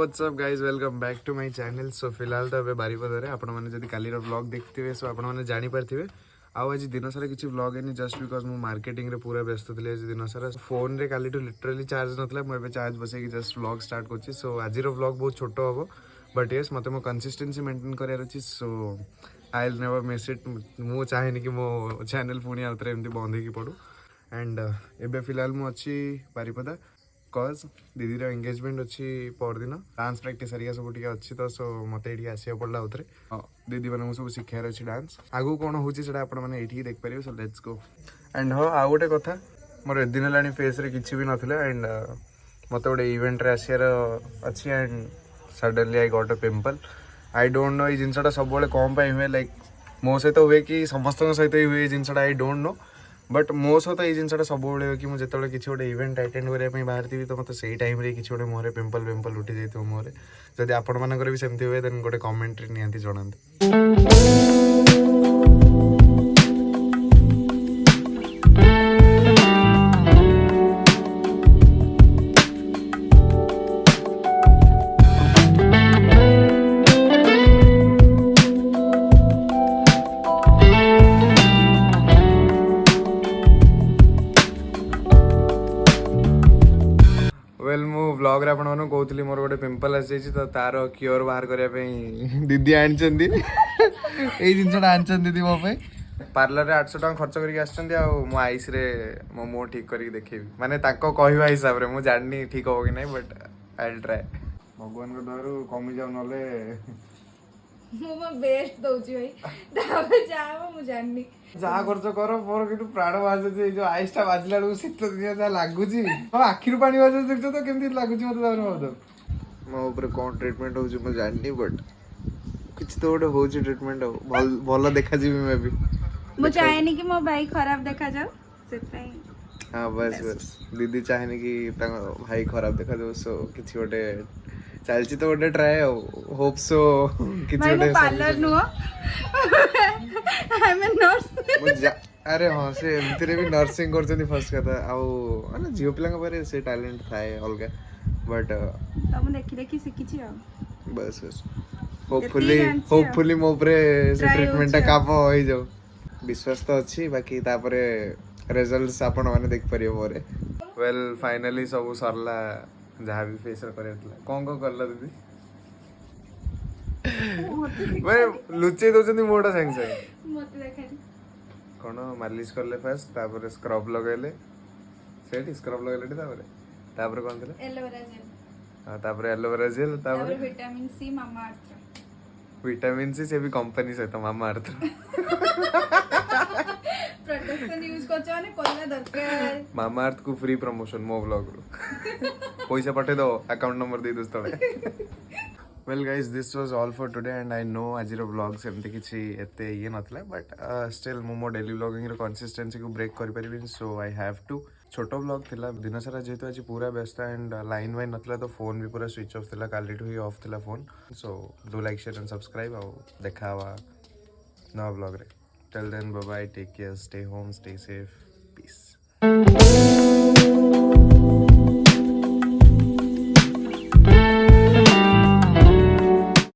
WhatsApp guys welcome back to my channel. So फिलहाल तो बारिपदा रे आपण मैंने जब कालीर व्लॉग देखते सो आपण मैंने जानीपारे आउ आज दिन सारा किसी व्लॉग है जस्ट बिकज मु मार्केटिंग रे पूरा व्यस्त थी आज दिन सारा फोन रे काली लिटरली चार्ज नाला मुझे चार्ज बसैक जस्ट व्लॉग स्टार्ट कर सो आज व्लॉग बहुत छोट हम बट येस मत मो कंसिस्टेंसी मेंटेन करार अच्छी so I will never miss it. मु चाहेनी कि मो चैनल पुणी आउ थे एमती बंद हो पड़ू एंड एबे फिलहाल मुझे बारिपदा कज दीदी एंगेजमेंट अच्छी परदिन डांस प्रैक्टिस हरिया सब अच्छी तो सो मत ये आसा पड़ा आउ थे दीदी मैं सब शिखार अच्छी डांस आगू कौन होता आपने ये देख पारे सो लेट्स गो। एंड हाँ आउ गोटे कथा मोर एदिन है फेस रे किसी भी नाला एंड मत गोटे इवेंट रे आसार अच्छी and suddenly I got a pimple. I don't know ये जिनसा सब कौन हुए लाइक मो सहित हुए कि समस्त सहित ही हुए जिनसा आई डोंट नो बट मो सहित ये जिनसा सब कि मुझे किसी गोटे इवेंट अटेंड करने बाहर थी तो मतलब से टाइम रे किसी गोटे मुहर पिंपल पिंपल उठी जाइए मुहर जदि आपण मानकर भी सेमती हुए देन गोटे कमेंट निहांती जणांती। वेल मु ब्लॉग रे आपण मानू कहूली मोर गोटे पिंपल आसी तो तार क्योर बाहर करने दीदी आनी यही जिनसा आनी दीदी मो पार्लर रे 800 टका खर्च करके मो आईस रे मो मुँह ठीक करके देखेबी माने ताको कहवा हिसाब रे मु जानी ठीक हो कि नहीं बट आई विल ट्राई भगवान को दयारू कमी जाऊ नले मो बेस्ट दउची भाई ताबे जाओ मु जाननी जहाँ खर्च कर मोर कि प्राण बाजे जो आईसटा बाजिला बेलू शीत दिन जहाँ लगुच आखिर पानी बाजे देख तो केमती लगुच मत मो ऊपर कौन ट्रीटमेंट हो जानी बट किसी तो गोटे हो ट्रीटमेंट भल देखा जी मैं भी मु चाहेनी कि मो भाई खराब देखा जाओ से हाँ बस बस दीदी चाहेनी कि भाई खराब देखा जाओ सो किसी गोटे चलची तो गोटे ट्राए होप सो किसी गोटे पार्लर नुह आई एम ए नर्स अरे हाँ से एमती भी नर्सिंग कर फर्स्ट कथा आउ माने झील पिला से टैलेंट थाए अलग बट तो मु देखि देखि सिखिछि आ बस बस होपफुली मो ऊपर से ट्रीटमेंट टा काम हो जाओ विश्वास तो अच्छी बाकी तापरे रिजल्ट्स आपण माने देख परियो मोरे। वेल फाइनली सब सरला जहाँ भी फेशियल करला कौन करला दीदी मैं लुचे दउछन मोटा संग संग मते देखानी कौन मालिश करले फर्स्ट तापर स्क्रब लगेले सेठी स्क्रब लगेले तापर कौन थले एलोवेरा जेल हां तापर एलोवेरा जेल तापर विटामिन सी मामा अर्थ विटामिन सी से भी कंपनी से तो मामा अर्थ प्रोटेक्शन यूज करछ माने कोला दरकार मामा अर्थ को फ्री प्रमोशन मो ब्लॉग रो पैसा पठे दो अकाउंट नंबर दे दोस्त well guys this was all for today and I know आज व्लॉग सेमती किसी एते ये नथला बट स्टिल मो डेली व्लॉगिंग रो कंसिस्टेंसी को ब्रेक कर परिबिन सो आई हैव टू छोट व्लॉग थिला दिन सारा जेहेतु आज पूरा व्यस्त एंड लाइन वाइन नथला तो फोन भी पूरा स्विच ऑफ थिला काली ही ऑफ थिला phone so do like share and subscribe आ देखा नवा व्लॉग रे till then bye bye take care stay home stay safe piece.